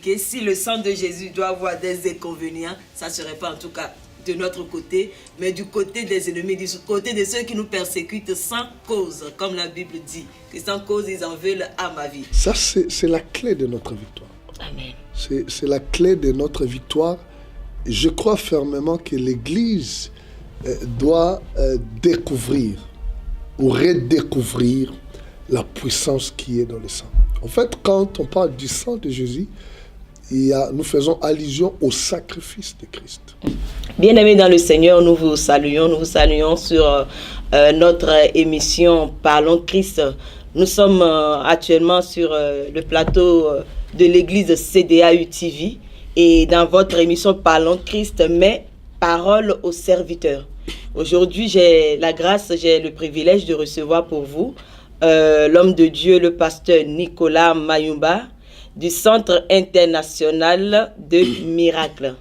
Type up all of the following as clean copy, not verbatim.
Que si le sang de Jésus doit avoir des inconvénients, ça ne serait pas en tout cas de notre côté, mais du côté des ennemis, du côté de ceux qui nous persécutent sans cause, comme la Bible dit, que sans cause ils en veulent à ma vie. Ça, c'est la clé de notre victoire. Amen. C'est la clé de notre victoire. Je crois fermement que l'Église doit découvrir ou redécouvrir la puissance qui est dans le sang. En fait, quand on parle du sang de Jésus, nous faisons allusion au sacrifice de Christ. Bien-aimés dans le Seigneur, nous vous saluons sur notre émission Parlons Christ. Nous sommes actuellement sur le plateau de l'église CDAU TV et dans votre émission Parlons Christ, mais parole aux serviteurs. Aujourd'hui, j'ai la grâce, j'ai le privilège de recevoir pour vous l'homme de Dieu, le pasteur Nicolas Mayumba, du Centre international de miracles.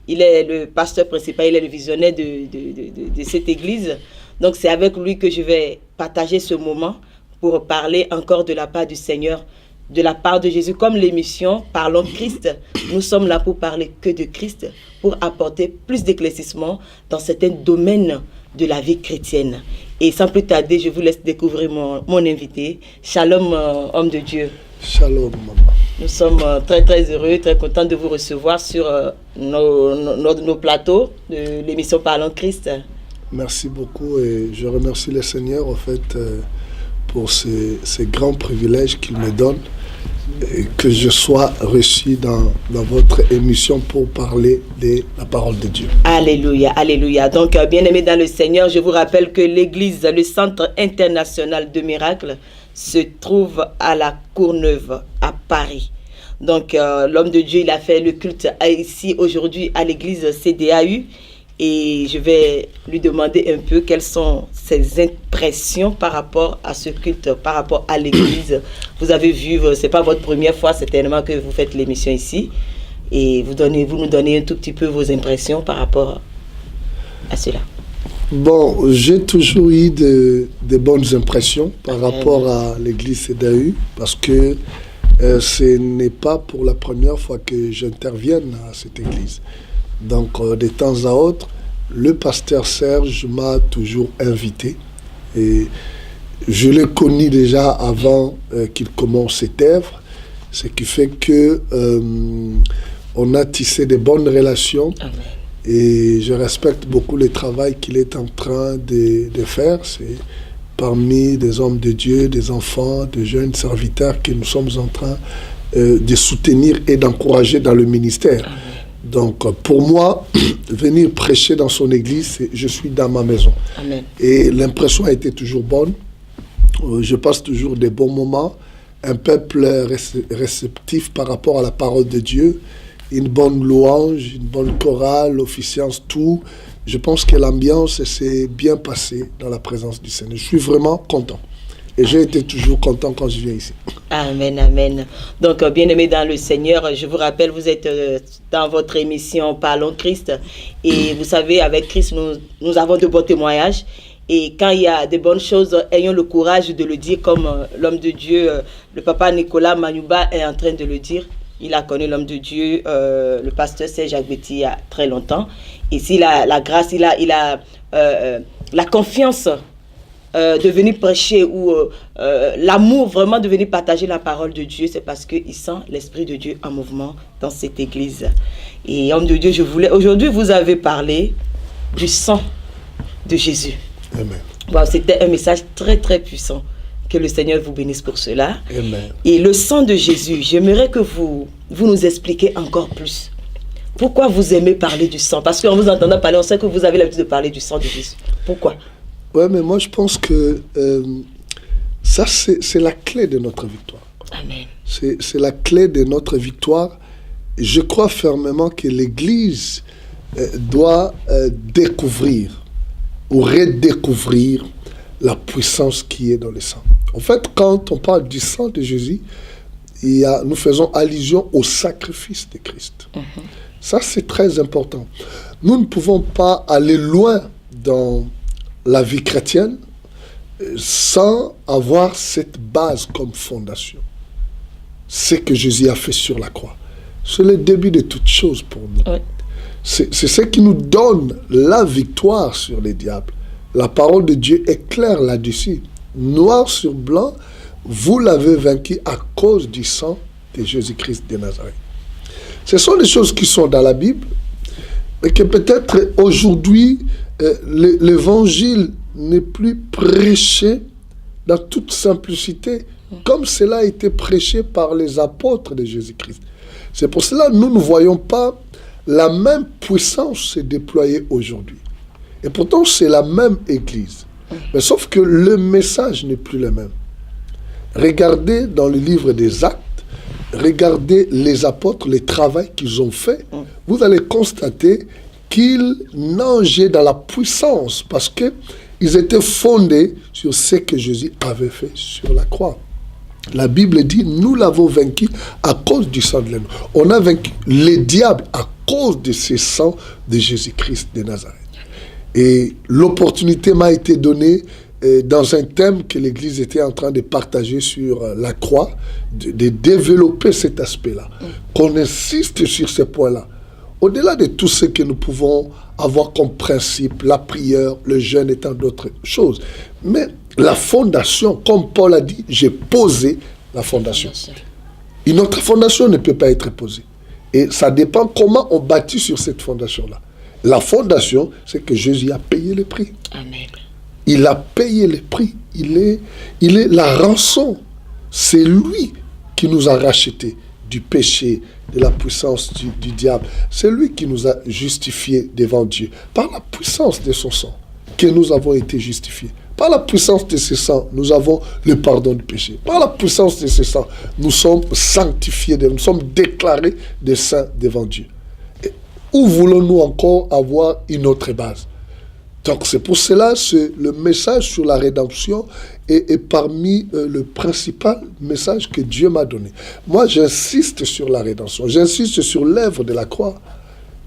Il est le pasteur principal, il est le visionnaire de cette église. Donc c'est avec lui que je vais partager ce moment pour parler encore de la part du Seigneur, de la part de Jésus. Comme l'émission Parlons Christ, nous sommes là pour parler que de Christ, pour apporter plus d'éclaircissement dans certains domaines de la vie chrétienne. Et sans plus tarder, je vous laisse découvrir mon invité. Shalom, homme de Dieu. Shalom, maman. Nous sommes très très heureux, très contents de vous recevoir sur nos plateaux de l'émission Parlons Christ. Merci beaucoup et je remercie le Seigneur en fait pour ces grands privilèges qu'il me donne et que je sois reçu dans votre émission pour parler de la parole de Dieu. Alléluia, alléluia. Donc bien-aimés dans le Seigneur, je vous rappelle que l'église, le Centre international de miracles, se trouve à la Courneuve, à Paris. Donc, l'homme de Dieu, il a fait le culte ici aujourd'hui à l'église CDAU. Et je vais lui demander un peu quelles sont ses impressions par rapport à ce culte, par rapport à l'église. Vous avez vu, ce n'est pas votre première fois certainement que vous faites l'émission ici. Et vous nous donnez un tout petit peu vos impressions par rapport à cela. Bon, j'ai toujours eu de bonnes impressions par rapport à l'église CDAU parce que ce n'est pas pour la première fois que j'intervienne à cette église. Donc, de temps à autre, le pasteur Serge m'a toujours invité et je l'ai connu déjà avant qu'il commence cette œuvre, ce qui fait que on a tissé de bonnes relations. Amen. Et je respecte beaucoup le travail qu'il est en train de faire. C'est parmi des hommes de Dieu, des enfants, de jeunes serviteurs que nous sommes en train de soutenir et d'encourager dans le ministère. Amen. Donc, pour moi, venir prêcher dans son église, je suis dans ma maison. Amen. Et l'impression a été toujours bonne. Je passe toujours des bons moments. Un peuple réceptif par rapport à la parole de Dieu. Une bonne louange, une bonne chorale, officiance, tout. Je pense que l'ambiance s'est bien passée dans la présence du Seigneur. Je suis vraiment content. Et j'ai été toujours content quand je viens ici. Amen, amen. Donc, bien-aimés dans le Seigneur, je vous rappelle, vous êtes dans votre émission Parlons Christ. Et vous savez, avec Christ, nous avons de bons témoignages. Et quand il y a de bonnes choses, ayons le courage de le dire comme l'homme de Dieu, le papa Nicolas Mayumba est en train de le dire. Il a connu l'homme de Dieu, le pasteur Serge Agbeti, il y a très longtemps. Et s'il a la grâce, il a la confiance de venir prêcher ou l'amour vraiment de venir partager la parole de Dieu, c'est parce qu'il sent l'Esprit de Dieu en mouvement dans cette église. Et homme de Dieu, aujourd'hui, vous avez parlé du sang de Jésus. Amen. Wow, c'était un message très, très puissant. Que le Seigneur vous bénisse pour cela. Amen. Et le sang de Jésus, j'aimerais que vous nous expliquiez encore plus. Pourquoi vous aimez parler du sang? Parce qu'en vous entendant parler, on sait que vous avez l'habitude de parler du sang de Jésus. Pourquoi? Oui, mais moi je pense que ça c'est la clé de notre victoire. Amen. C'est la clé de notre victoire. Je crois fermement que l'Église doit découvrir ou redécouvrir la puissance qui est dans le sang. En fait, quand on parle du sang de Jésus, nous faisons allusion au sacrifice de Christ. Ça, c'est très important. Nous ne pouvons pas aller loin dans la vie chrétienne sans avoir cette base comme fondation. Ce que Jésus a fait sur la croix. c'est le début de toutes choses pour nous. Oui. C'est ce qui nous donne la victoire sur les diables. La parole de Dieu est claire là-dessus. Noir sur blanc, vous l'avez vaincu à cause du sang de Jésus-Christ de Nazareth. Ce sont des choses qui sont dans la Bible, mais que peut-être aujourd'hui, l'évangile n'est plus prêché dans toute simplicité, comme cela a été prêché par les apôtres de Jésus-Christ. C'est pour cela que nous ne voyons pas la même puissance se déployer aujourd'hui. Et pourtant, c'est la même Église. Mais sauf que le message n'est plus le même. Regardez dans le livre des Actes, regardez les apôtres, le travail qu'ils ont fait. Vous allez constater qu'ils nageaient dans la puissance parce qu'ils étaient fondés sur ce que Jésus avait fait sur la croix. La Bible dit, nous l'avons vaincu à cause du sang de l'agneau. On a vaincu les diables à cause de ce sang de Jésus-Christ de Nazareth. Et l'opportunité m'a été donnée dans un thème que l'Église était en train de partager sur la croix, de développer cet aspect-là. Qu'on insiste sur ce point-là. Au-delà de tout ce que nous pouvons avoir comme principe, la prière, le jeûne et tant d'autres choses. Mais la fondation, comme Paul a dit, j'ai posé la fondation. Une autre fondation ne peut pas être posée. Et ça dépend comment on bâtit sur cette fondation-là. La fondation, c'est que Jésus a payé le prix. Amen. Il a payé le prix. Il est la rançon. C'est lui qui nous a rachetés du péché, de la puissance du diable. C'est lui qui nous a justifiés devant Dieu. Par la puissance de son sang, que nous avons été justifiés. Par la puissance de ce sang, nous avons le pardon du péché. Par la puissance de ce sang, nous sommes sanctifiés, nous sommes déclarés des saints devant Dieu. Et où voulons-nous encore avoir une autre base? Donc c'est pour cela que le message sur la rédemption est parmi le principal message que Dieu m'a donné. Moi, j'insiste sur la rédemption, j'insiste sur l'œuvre de la croix.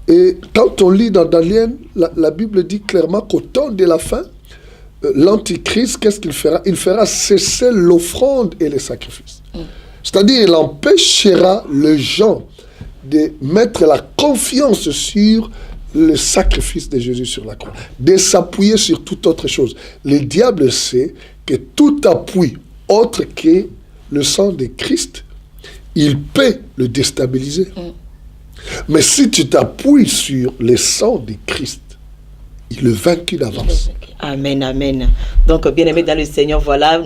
Et quand on lit dans Daniel, la Bible dit clairement qu'au temps de la fin, l'Antichrist, qu'est-ce qu'il fera? Il fera cesser l'offrande et les sacrifices. C'est-à-dire, il empêchera les gens de mettre la confiance sur le sacrifice de Jésus sur la croix, de s'appuyer sur toute autre chose. Le diable sait que tout appui autre que le sang de Christ, il peut le déstabiliser. Mais si tu t'appuies sur le sang de Christ, il est vaincu d'avance. Amen, amen. Donc, bien-aimé dans le Seigneur, voilà,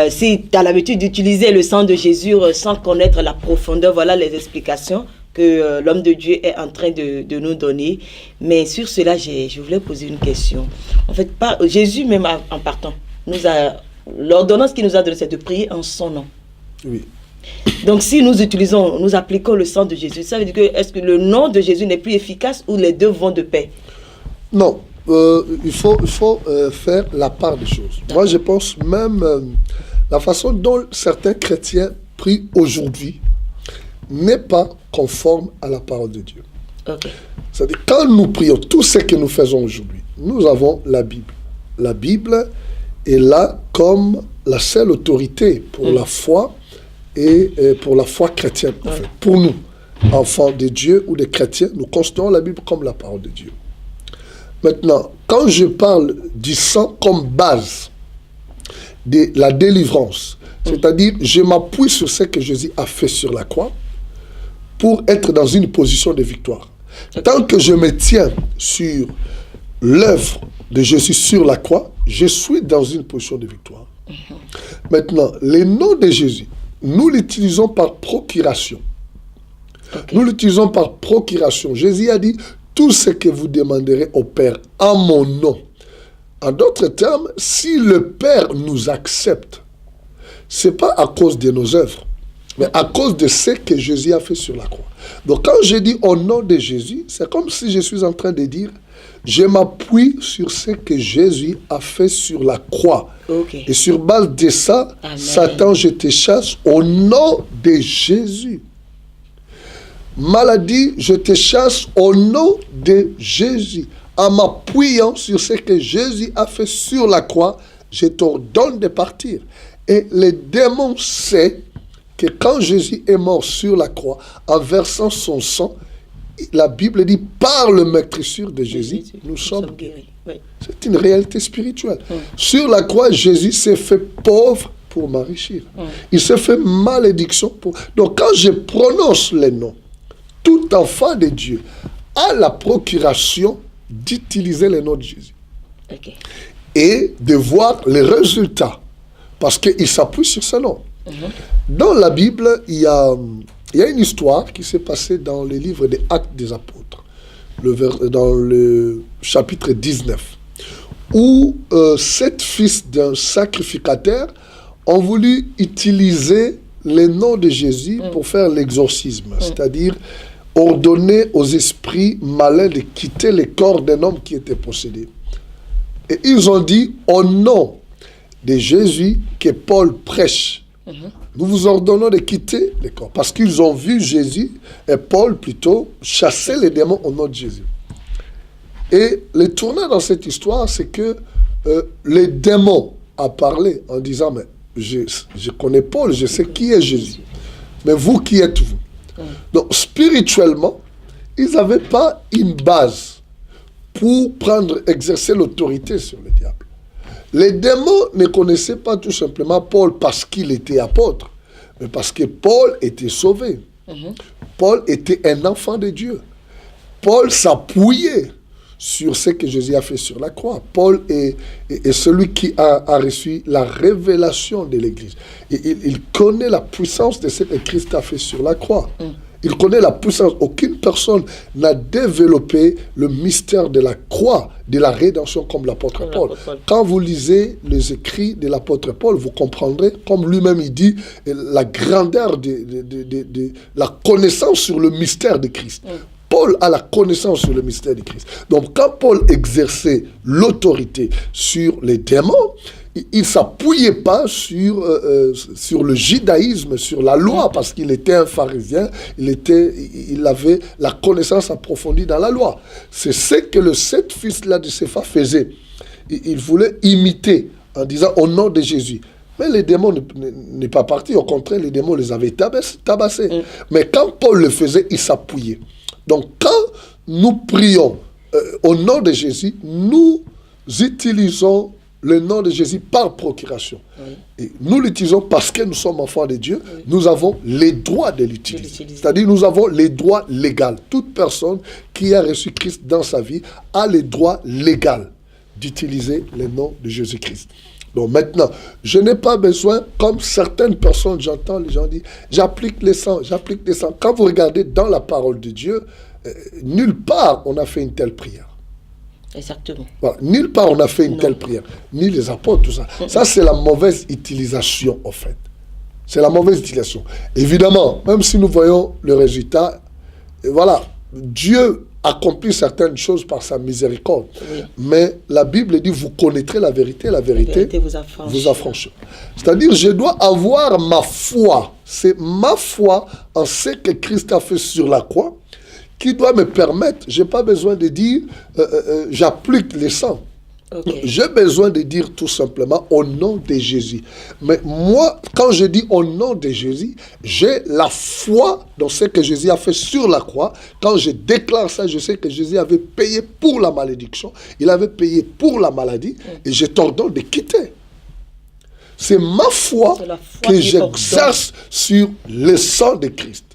si tu as l'habitude d'utiliser le sang de Jésus sans connaître la profondeur, voilà les explications que l'homme de Dieu est en train de nous donner. Mais sur cela, je voulais poser une question. En fait, Jésus même en partant, l'ordonnance qu'il nous a donnée, c'est de prier en son nom. Oui. Donc si nous appliquons le sang de Jésus, ça veut dire que est-ce que le nom de Jésus n'est plus efficace ou les deux vont de pair? Non, il faut faire la part des choses. Moi, je pense même la façon dont certains chrétiens prient aujourd'hui n'est pas conforme à la parole de Dieu. Okay. C'est-à-dire, quand nous prions, tout ce que nous faisons aujourd'hui, nous avons la Bible. La Bible est là comme la seule autorité pour la foi et pour la foi chrétienne. En fait. Pour nous, enfants de Dieu ou des chrétiens, nous considérons la Bible comme la parole de Dieu. Maintenant, quand je parle du sang comme base de la délivrance, c'est-à-dire je m'appuie sur ce que Jésus a fait sur la croix pour être dans une position de victoire. Tant que je me tiens sur l'œuvre de Jésus sur la croix, je suis dans une position de victoire. Maintenant, le nom de Jésus, nous l'utilisons par procuration. Okay. Nous l'utilisons par procuration. Jésus a dit, tout ce que vous demanderez au Père en mon nom. En d'autres termes, si le Père nous accepte, ce n'est pas à cause de nos œuvres, mais à cause de ce que Jésus a fait sur la croix. Donc quand je dis au nom de Jésus, c'est comme si je suis en train de dire, je m'appuie sur ce que Jésus a fait sur la croix. Okay. Et sur base de ça, amen. Satan, je te chasse au nom de Jésus. Maladie, je te chasse au nom de Jésus. En m'appuyant sur ce que Jésus a fait sur la croix, je t'ordonne de partir. Et le démon sait que quand Jésus est mort sur la croix, en versant son sang, la Bible dit, par le meurtrissure de Jésus, nous sommes guéris. Oui. C'est une réalité spirituelle. Sur la croix, Jésus s'est fait pauvre pour m'enrichir. Il s'est fait malédiction pour... Donc quand je prononce les noms, tout enfant de Dieu a la procuration d'utiliser les noms de Jésus. Okay. Et de voir les résultats. Parce qu'il s'appuie sur ce nom. Dans la Bible, il y a une histoire qui s'est passée dans le livre des Actes des Apôtres, dans le chapitre 19, où 7 fils d'un sacrificateur ont voulu utiliser les noms de Jésus pour faire l'exorcisme, c'est-à-dire ordonner aux esprits malins de quitter le corps d'un homme qui était possédé. Et ils ont dit, au nom de Jésus que Paul prêche, nous vous ordonnons de quitter le corps. Parce qu'ils ont vu Jésus, et Paul plutôt, chasser les démons au nom de Jésus. Et le tournant dans cette histoire, c'est que les démons ont parlé en disant, mais je connais Paul, je sais qui est Jésus. Mais vous, qui êtes-vous? Donc, spirituellement, ils n'avaient pas une base pour exercer l'autorité sur le diable. Les démons ne connaissaient pas tout simplement Paul parce qu'il était apôtre, mais parce que Paul était sauvé. Paul était un enfant de Dieu. Paul s'appuyait sur ce que Jésus a fait sur la croix. Paul est celui qui a reçu la révélation de l'Église. Et il connaît la puissance de ce que Christ a fait sur la croix. Il connaît la puissance. Aucune personne n'a développé le mystère de la croix, de la rédemption comme l'apôtre Paul. Quand vous lisez les écrits de l'apôtre Paul, vous comprendrez, comme lui-même il dit, la grandeur de la connaissance sur le mystère de Christ. Paul a la connaissance sur le mystère de Christ. Donc quand Paul exerçait l'autorité sur les démons, il ne s'appuyait pas sur le judaïsme, sur la loi, parce qu'il était un pharisien, il avait la connaissance approfondie dans la loi. C'est ce que le 7 fils-là de Cépha faisait. Il voulait imiter en disant au nom de Jésus. Mais les démons n'est pas partis, au contraire, les démons les avaient tabassés. Mais quand Paul le faisait, il s'appuyait. Donc quand nous prions au nom de Jésus, nous utilisons le nom de Jésus par procuration. Et nous l'utilisons parce que nous sommes enfants de Dieu. Nous avons les droits de l'utiliser. C'est-à-dire nous avons les droits légaux. Toute personne qui a reçu Christ dans sa vie a les droits légaux d'utiliser le nom de Jésus-Christ. Donc maintenant, je n'ai pas besoin, comme certaines personnes, j'entends les gens dire, j'applique les sangs. Quand vous regardez dans la parole de Dieu, nulle part on a fait une telle prière. Exactement. Voilà. Nulle part on a fait une telle prière. Ni les apôtres, tout ça. Ça, c'est la mauvaise utilisation, en fait. C'est la mauvaise utilisation. Évidemment, même si nous voyons le résultat, voilà, Dieu accomplit certaines choses par sa miséricorde. Mais la Bible dit, vous connaîtrez la vérité vous affranchira. C'est-à-dire, je dois avoir ma foi. C'est ma foi en ce que Christ a fait sur la croix qui doit me permettre, je n'ai pas besoin de dire, j'applique les sangs. J'ai besoin de dire tout simplement au nom de Jésus. Mais moi, quand je dis au nom de Jésus, j'ai la foi dans ce que Jésus a fait sur la croix. Quand je déclare ça, je sais que Jésus avait payé pour la malédiction. Il avait payé pour la maladie. Et je t'ordonne de quitter. C'est ma foi, que j'exerce sur le sang de Christ.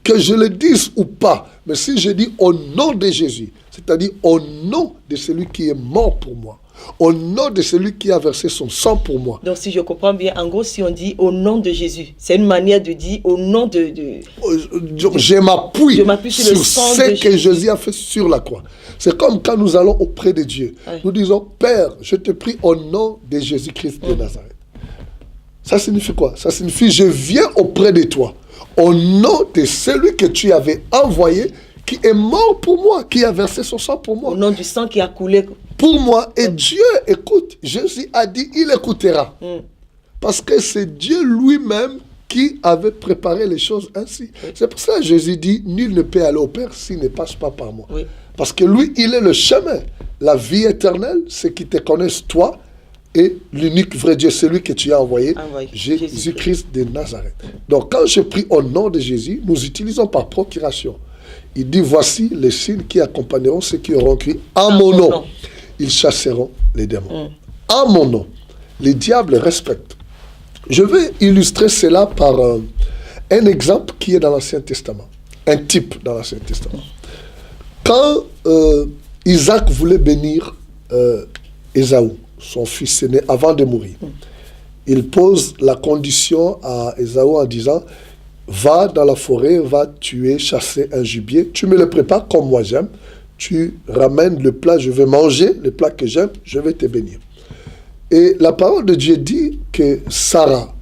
Que je le dise ou pas, mais si je dis au nom de Jésus, c'est-à-dire au nom de celui qui est mort pour moi, au nom de celui qui a versé son sang pour moi. Donc si je comprends bien, en gros, si on dit au nom de Jésus, c'est une manière de dire au nom de... Je m'appuie sur ce que Jésus a fait sur la croix. C'est comme quand nous allons auprès de Dieu. Nous disons, Père, je te prie au nom de Jésus-Christ de Nazareth. Ça signifie quoi? Ça signifie, je viens auprès de toi. Au nom de celui que tu avais envoyé, qui est mort pour moi, qui a versé son sang pour moi. Au nom du sang qui a coulé. Pour moi. Et Dieu écoute. Jésus a dit, il écoutera. Parce que c'est Dieu lui-même qui avait préparé les choses ainsi. C'est pour ça que Jésus dit, nul ne peut aller au Père s'il ne passe pas par moi. Parce que lui, il est le chemin. La vie éternelle, c'est qu'ils te connaissent toi, et l'unique vrai Dieu, celui que tu as envoyé, Envoyé. Jésus-Christ de Nazareth. Donc, quand je prie au nom de Jésus, nous utilisons par procuration. Il dit, voici les signes qui accompagneront ceux qui auront cru en mon nom. Ils chasseront les démons. En mon nom. Les diables respectent. Je vais illustrer cela par un exemple qui est dans l'Ancien Testament. Un type dans l'Ancien Testament. Quand Isaac voulait bénir Ésaü, son fils aîné, avant de mourir, il pose la condition à Ésaü en disant, va dans la forêt, va tuer, chasser un gibier, tu me le prépares comme moi j'aime, tu ramènes le plat, je vais manger le plat que j'aime, je vais te bénir. Et la parole de Dieu dit que Sarah,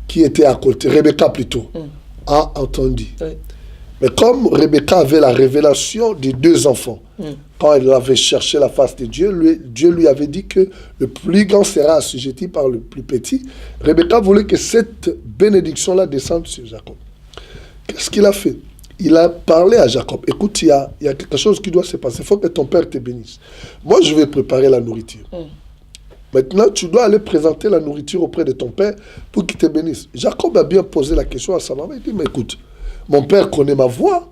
qui était à côté, Rebecca plutôt, a entendu. Oui. Mais comme Rebecca avait la révélation des 2 enfants, quand elle avait cherché la face de Dieu, Dieu lui avait dit que le plus grand sera assujetti par le plus petit. Rebecca voulait que cette bénédiction-là descende sur Jacob. Qu'est-ce qu'il a fait? Il a parlé à Jacob. Écoute, il y a quelque chose qui doit se passer. Il faut que ton père te bénisse. Moi, je vais préparer la nourriture. Maintenant, tu dois aller présenter la nourriture auprès de ton père pour qu'il te bénisse. Jacob a bien posé la question à sa maman. Il dit, mais écoute, mon père connaît ma voix.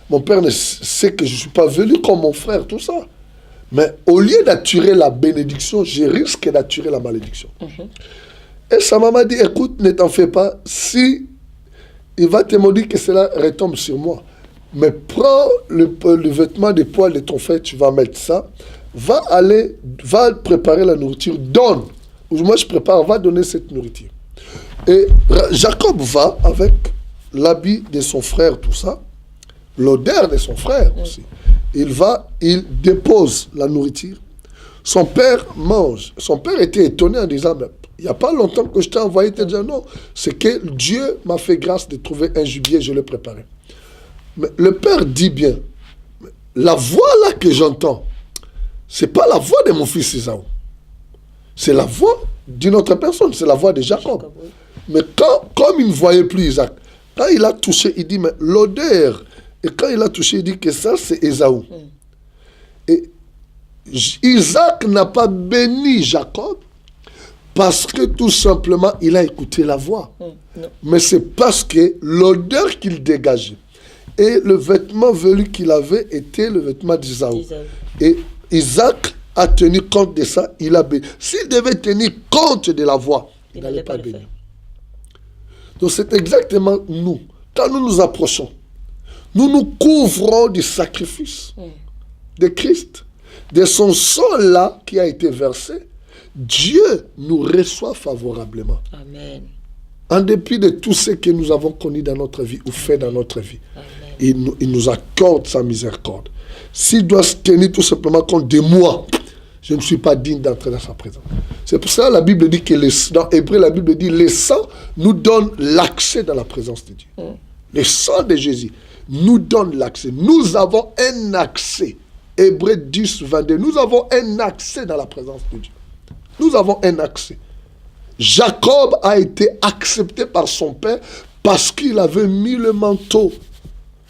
Mon père sait que je ne suis pas venu comme mon frère, tout ça. Mais au lieu d'attirer la bénédiction, je risque d'attirer la malédiction. Et sa maman dit, écoute, ne t'en fais pas. Si il va te maudire, que cela retombe sur moi. Mais prends le vêtement de poil de ton frère, tu vas mettre ça. Va préparer la nourriture, donne. Moi, je prépare, va donner cette nourriture. Et Jacob va avec l'habit de son frère, tout ça, l'odeur de son frère aussi. Il dépose la nourriture. Son père mange. Son père était étonné en disant, mais il n'y a pas longtemps que je t'ai envoyé te dire non. C'est que Dieu m'a fait grâce de trouver un gibier, je l'ai préparé. Mais le père dit bien, la voix là que j'entends, c'est pas la voix de mon fils Ésaü. C'est la voix d'une autre personne, c'est la voix de Jacob. Mais comme il ne voyait plus Isaac, quand il a touché, il dit, mais l'odeur, et quand il a touché, il dit que ça, c'est Ésaü. Et Isaac n'a pas béni Jacob parce que tout simplement, il a écouté la voix. Mais c'est parce que l'odeur qu'il dégageait et le vêtement velu qu'il avait était le vêtement d'Ésaü. Et Isaac a tenu compte de ça, il a béni. S'il devait tenir compte de la voix, il n'allait pas bénir. Donc c'est exactement nous. Quand nous nous approchons, nous nous couvrons du sacrifice de Christ, de son sang-là qui a été versé. Dieu nous reçoit favorablement. Amen. En dépit de tout ce que nous avons connu dans notre vie ou fait dans notre vie. Il nous accorde sa miséricorde. S'il doit se tenir tout simplement compte de moi, je ne suis pas digne d'entrer dans sa présence. C'est pour ça que la Bible dit que dans Hébreu, la Bible dit le sang nous donne l'accès dans la présence de Dieu. Le sang de Jésus nous donne l'accès. Nous avons un accès. Hébreu 10, 22. Nous avons un accès dans la présence de Dieu. Nous avons un accès. Jacob a été accepté par son père parce qu'il avait mis le manteau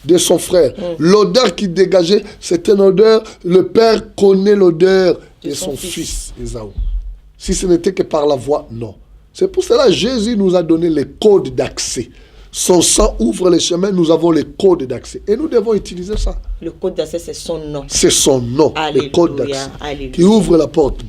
de son frère. L'odeur qu'il dégageait, c'était une odeur. Le père connaît l'odeur de son fils Ésaü. Si ce n'était que par la voix, non. C'est pour cela que Jésus nous a donné les codes d'accès. Son sang ouvre les chemins, nous avons les codes d'accès. Et nous devons utiliser ça. Le code d'accès, c'est son nom. C'est son nom, le code d'accès, qui ouvre la porte.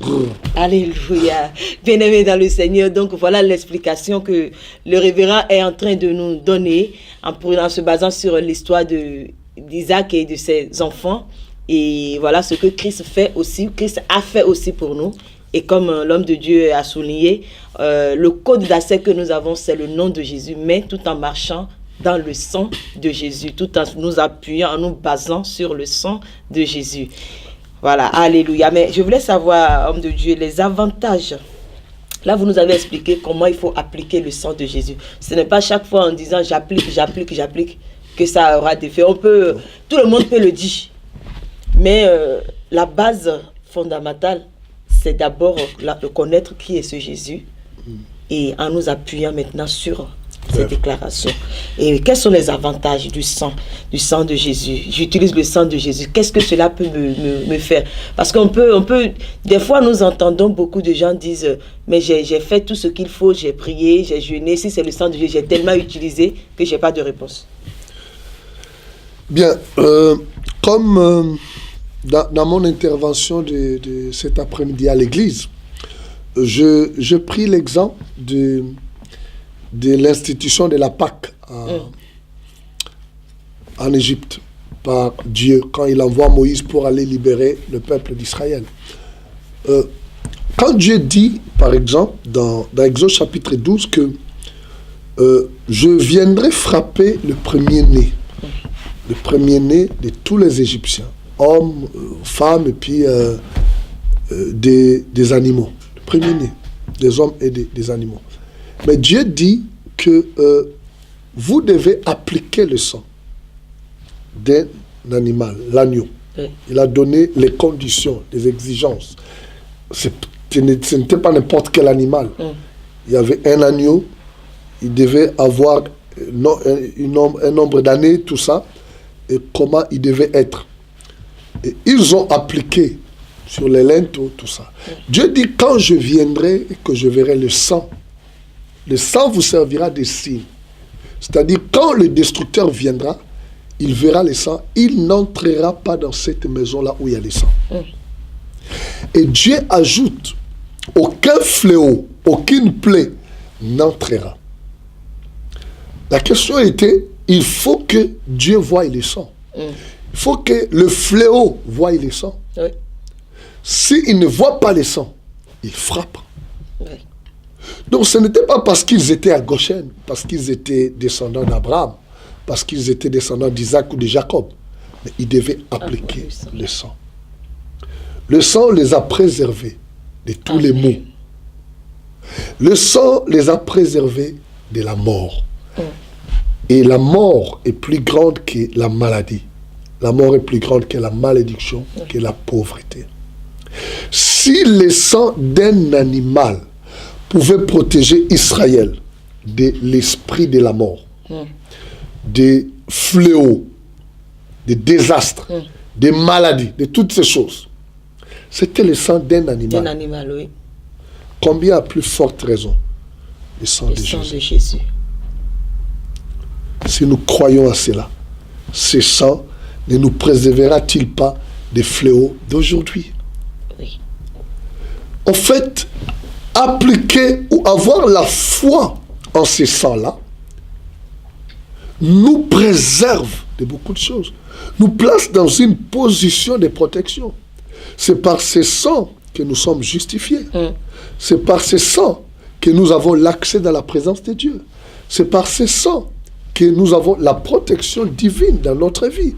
Alléluia. Bien-aimés dans le Seigneur, donc voilà l'explication que le révérend est en train de nous donner en se basant sur l'histoire d'Isaac et de ses enfants. Et voilà ce que Christ fait aussi, Christ a fait aussi pour nous. Et comme l'homme de Dieu a souligné, le code d'accès que nous avons, c'est le nom de Jésus, mais tout en marchant dans le sang de Jésus, tout en nous appuyant, en nous basant sur le sang de Jésus. Voilà, alléluia. Mais je voulais savoir, homme de Dieu, les avantages. Là, vous nous avez expliqué comment il faut appliquer le sang de Jésus. Ce n'est pas chaque fois en disant j'applique que ça aura des faits. Tout le monde peut le dire. Mais la base fondamentale, c'est d'abord de connaître qui est ce Jésus et en nous appuyant maintenant sur cette déclaration. Et quels sont les avantages du sang de Jésus? J'utilise le sang de Jésus. Qu'est-ce que cela peut me faire? Parce qu'on peut, des fois nous entendons beaucoup de gens disent, mais j'ai fait tout ce qu'il faut, j'ai prié, j'ai jeûné, si c'est le sang de Jésus, j'ai tellement utilisé que je n'ai pas de réponse. Bien, comme dans mon intervention de cet après-midi à l'église, je pris l'exemple de l'institution de la Pâque en Égypte par Dieu quand il envoie Moïse pour aller libérer le peuple d'Israël. Quand Dieu dit, par exemple, dans Exode chapitre 12, que je viendrai frapper le premier-né de tous les Égyptiens, hommes, femmes et puis des animaux. Le premier-né des hommes et des animaux. Mais Dieu dit que vous devez appliquer le sang d'un animal, l'agneau. Oui. Il a donné les conditions, les exigences. Ce n'était pas n'importe quel animal. Il y avait un agneau, il devait avoir un nombre d'années, tout ça, et comment il devait être. Et ils ont appliqué sur les laines, tout ça. Dieu dit, quand je viendrai et que je verrai le sang vous servira de signe. C'est-à-dire, quand le destructeur viendra, il verra le sang, il n'entrera pas dans cette maison-là où il y a le sang. Et Dieu ajoute, aucun fléau, aucune plaie n'entrera. La question était, il faut que Dieu voie le sang. Il faut que le fléau voie le sang. Oui. S'il ne voit pas le sang, il frappe. Oui. Donc ce n'était pas parce qu'ils étaient à Goshen, parce qu'ils étaient descendants d'Abraham, parce qu'ils étaient descendants d'Isaac ou de Jacob. Mais ils devaient appliquer le sang. Le sang les a préservés de tous les maux. Le sang les a préservés de la mort. Et la mort est plus grande que la maladie. La mort est plus grande que la malédiction, que la pauvreté. Si le sang d'un animal pouvait protéger Israël de l'esprit de la mort, des fléaux, des désastres, des maladies, de toutes ces choses, c'était le sang d'un animal. D'un animal, oui. Combien à plus forte raison le sang de Jésus. Si nous croyons à cela, ce sang ne nous préservera-t-il pas des fléaux d'aujourd'hui? Oui. En fait, appliquer ou avoir la foi en ce sang-là nous préserve de beaucoup de choses, nous place dans une position de protection. C'est par ce sang que nous sommes justifiés. C'est par ce sang que nous avons l'accès dans la présence de Dieu. C'est par ce sang que nous avons la protection divine dans notre vie.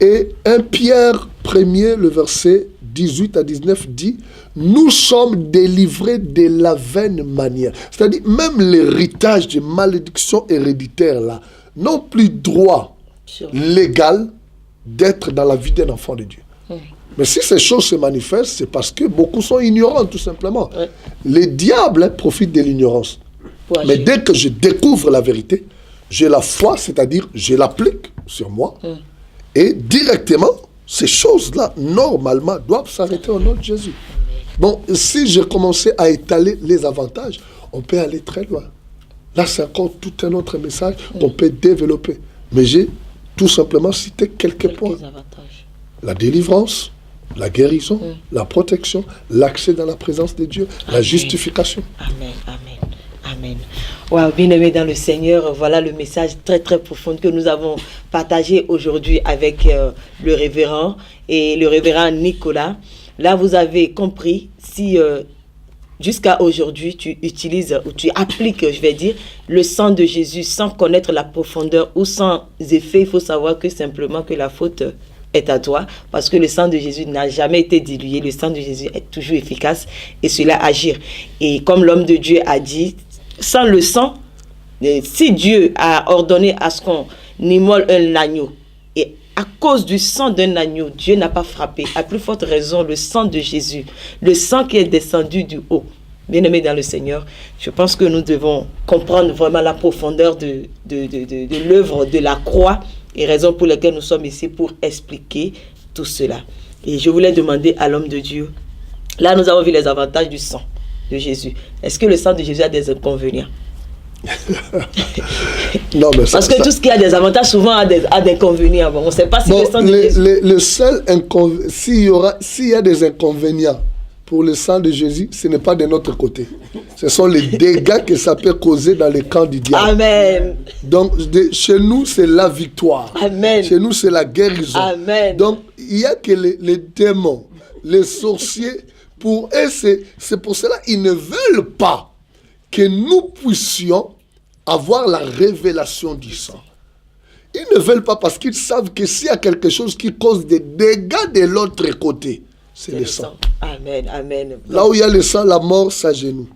Et 1 Pierre 1er, le verset 18 à 19 dit, nous sommes délivrés de la vaine manière. C'est-à-dire, même l'héritage de malédiction héréditaire, là, n'ont plus droit légal d'être dans la vie d'un enfant de Dieu. Mais si ces choses se manifestent, c'est parce que beaucoup sont ignorants, tout simplement. Les diables profitent de l'ignorance. Mais dès que je découvre la vérité, j'ai la foi, c'est-à-dire je l'applique sur moi. Et directement, ces choses-là, normalement, doivent s'arrêter au nom de Jésus. Bon, si j'ai commencé à étaler les avantages, on peut aller très loin. Là, c'est encore tout un autre message qu'on peut développer. Mais j'ai tout simplement cité quelques points. Avantages. La délivrance, la guérison, la protection, l'accès dans la présence de Dieu, la justification. Amen, amen, amen. Wow, bien-aimés dans le Seigneur, voilà le message très très profond que nous avons partagé aujourd'hui avec le révérend et le révérend Nicolas. Là, vous avez compris, si jusqu'à aujourd'hui, tu utilises ou tu appliques, je vais dire, le sang de Jésus sans connaître la profondeur ou sans effet, il faut savoir que simplement que la faute est à toi, parce que le sang de Jésus n'a jamais été dilué, le sang de Jésus est toujours efficace et cela agir. Et comme l'homme de Dieu a dit, sans le sang, si Dieu a ordonné à ce qu'on immole un agneau, et à cause du sang d'un agneau, Dieu n'a pas frappé. À plus forte raison, le sang de Jésus, le sang qui est descendu du haut, Bien-aimés dans le Seigneur, je pense que nous devons comprendre vraiment la profondeur de l'œuvre de la croix et raison pour laquelle nous sommes ici pour expliquer tout cela. Et je voulais demander à l'homme de Dieu, là nous avons vu les avantages du sang de Jésus. Est-ce que le sang de Jésus a des inconvénients? Non, mais parce que tout ce qui a des avantages souvent a des inconvénients. Bon, on ne sait pas si le sang de Jésus... Le seul s'il y a des inconvénients pour le sang de Jésus, ce n'est pas de notre côté. Ce sont les dégâts que ça peut causer dans le camp du diable. Amen. Donc, chez nous, c'est la victoire. Amen. Chez nous, c'est la guérison. Amen. Donc, il n'y a que les démons, les sorciers, pour eux, c'est pour cela qu'ils ne veulent pas que nous puissions avoir la révélation du sang. Ils ne veulent pas parce qu'ils savent que s'il y a quelque chose qui cause des dégâts de l'autre côté, c'est le sang. Amen, amen. Là où il y a le sang, la mort s'agenouille.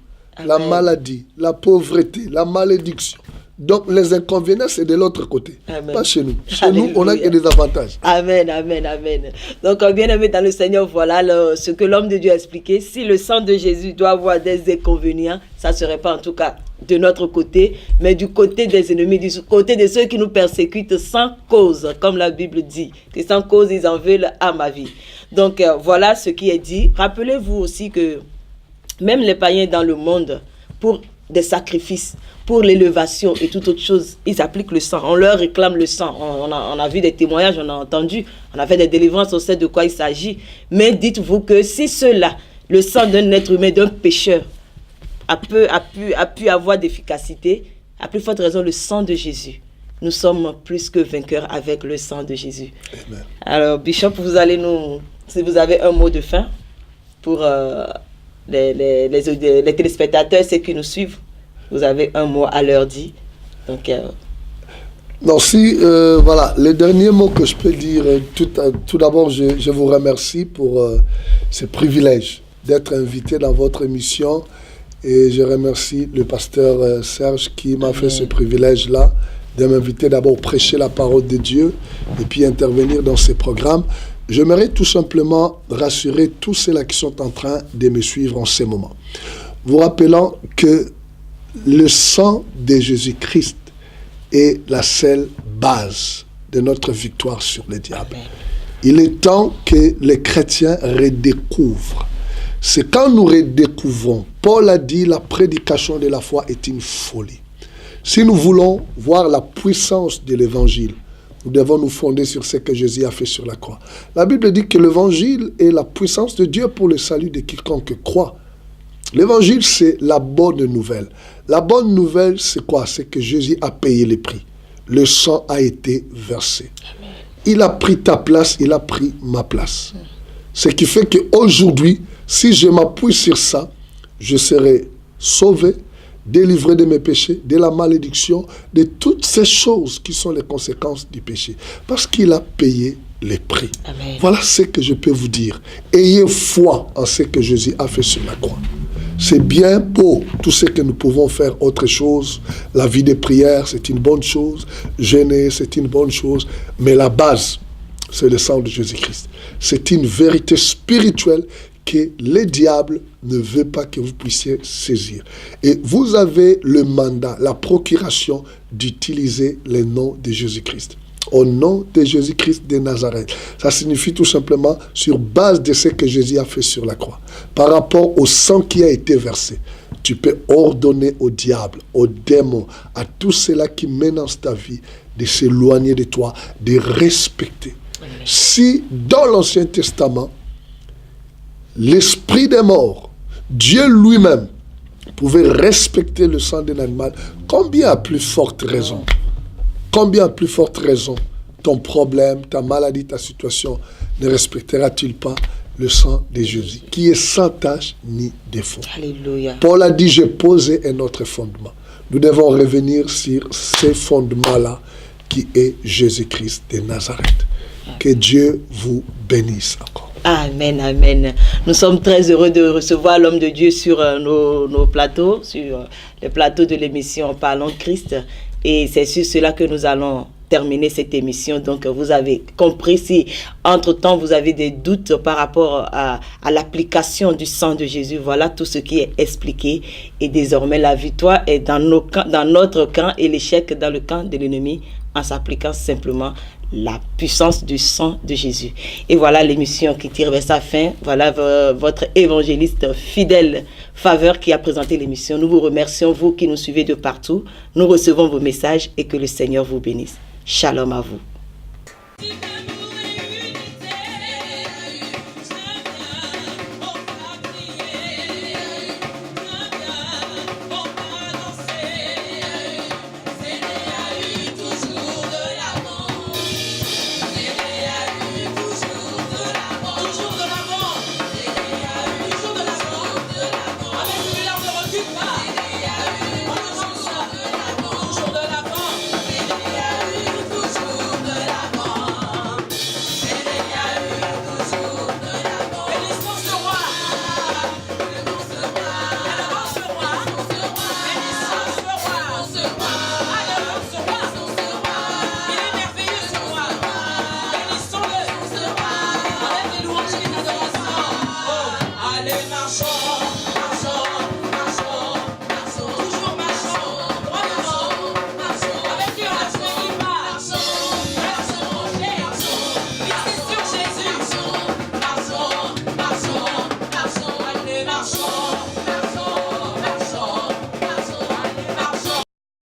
La maladie, la pauvreté, la malédiction. Donc les inconvénients, c'est de l'autre côté. Amen. Pas chez nous. Chez nous, on n'a que des avantages. Amen, amen, amen. Donc bien aimé dans le Seigneur, voilà ce que l'homme de Dieu a expliqué. Si le sang de Jésus doit avoir des inconvénients, ça ne serait pas en tout cas de notre côté, mais du côté des ennemis, du côté de ceux qui nous persécutent sans cause, comme la Bible dit, que sans cause, ils en veulent à ma vie. Donc voilà ce qui est dit. Rappelez-vous aussi que même les païens dans le monde, pour des sacrifices, pour l'élévation et toute autre chose, ils appliquent le sang. On leur réclame le sang. On a vu des témoignages, on a entendu, on a fait des délivrances, on sait de quoi il s'agit. Mais dites-vous que si cela, le sang d'un être humain, d'un pécheur, a pu avoir d'efficacité, à plus forte raison le sang de Jésus. Nous sommes plus que vainqueurs avec le sang de Jésus. Amen. Alors, Bishop, vous allez si vous avez un mot de fin pour les téléspectateurs, ceux qui nous suivent, vous avez un mot à leur dire. Donc, non, voilà, le dernier mot que je peux dire, tout d'abord, je vous remercie pour ce privilège d'être invité dans votre émission. Et je remercie le pasteur Serge qui m'a fait ce privilège-là de m'inviter d'abord prêcher la parole de Dieu et puis intervenir dans ces programmes. J'aimerais tout simplement rassurer tous ceux-là qui sont en train de me suivre en ce moment. Vous rappelant que le sang de Jésus-Christ est la seule base de notre victoire sur le diable. Amen. Il est temps que les chrétiens redécouvrent. C'est quand nous redécouvrons, Paul a dit, la prédication de la foi est une folie. Si nous voulons voir la puissance de l'évangile, nous devons nous fonder sur ce que Jésus a fait sur la croix. La Bible dit que l'évangile est la puissance de Dieu pour le salut de quiconque croit. L'évangile, c'est la bonne nouvelle. La bonne nouvelle, c'est quoi? C'est que Jésus a payé le prix. Le sang a été versé. Amen. Il a pris ta place, il a pris ma place. Ce qui fait qu'aujourd'hui, si je m'appuie sur ça, je serai sauvé, délivré de mes péchés, de la malédiction, de toutes ces choses qui sont les conséquences du péché. Parce qu'il a payé les prix. Amen. Voilà ce que je peux vous dire. Ayez foi en ce que Jésus a fait sur la croix. C'est bien beau tout ce que nous pouvons faire autre chose. La vie de prière, c'est une bonne chose. Jeûner, c'est une bonne chose. Mais la base, c'est le sang de Jésus-Christ. C'est une vérité spirituelle que le diable ne veut pas que vous puissiez saisir. Et vous avez le mandat, la procuration d'utiliser le nom de Jésus-Christ. Au nom de Jésus-Christ de Nazareth. Ça signifie tout simplement sur base de ce que Jésus a fait sur la croix. Par rapport au sang qui a été versé, tu peux ordonner au diable, aux démons, à tous ceux-là qui menacent ta vie, de s'éloigner de toi, de respecter. Amen. Si dans l'Ancien Testament, l'esprit des morts, Dieu lui-même, pouvait respecter le sang d'un animal, combien à plus forte raison, ton problème, ta maladie, ta situation, ne respectera-t-il pas le sang de Jésus, qui est sans tache ni défaut. Alléluia. Paul a dit, j'ai posé un autre fondement. Nous devons revenir sur ce fondement-là, qui est Jésus-Christ de Nazareth. Que Dieu vous bénisse encore. Amen, amen. Nous sommes très heureux de recevoir l'homme de Dieu sur nos plateaux, sur le plateau de l'émission Parlons Christ. Et c'est sur cela que nous allons terminer cette émission. Donc, vous avez compris, si entre-temps vous avez des doutes par rapport à l'application du sang de Jésus, voilà tout ce qui est expliqué. Et désormais, la victoire est dans notre camp et l'échec dans le camp de l'ennemi, en s'appliquant simplement la puissance du sang de Jésus. Et voilà l'émission qui tire vers sa fin. Voilà votre évangéliste fidèle Faveur qui a présenté l'émission. Nous vous remercions, vous qui nous suivez de partout. Nous recevons vos messages et que le Seigneur vous bénisse. Shalom à vous.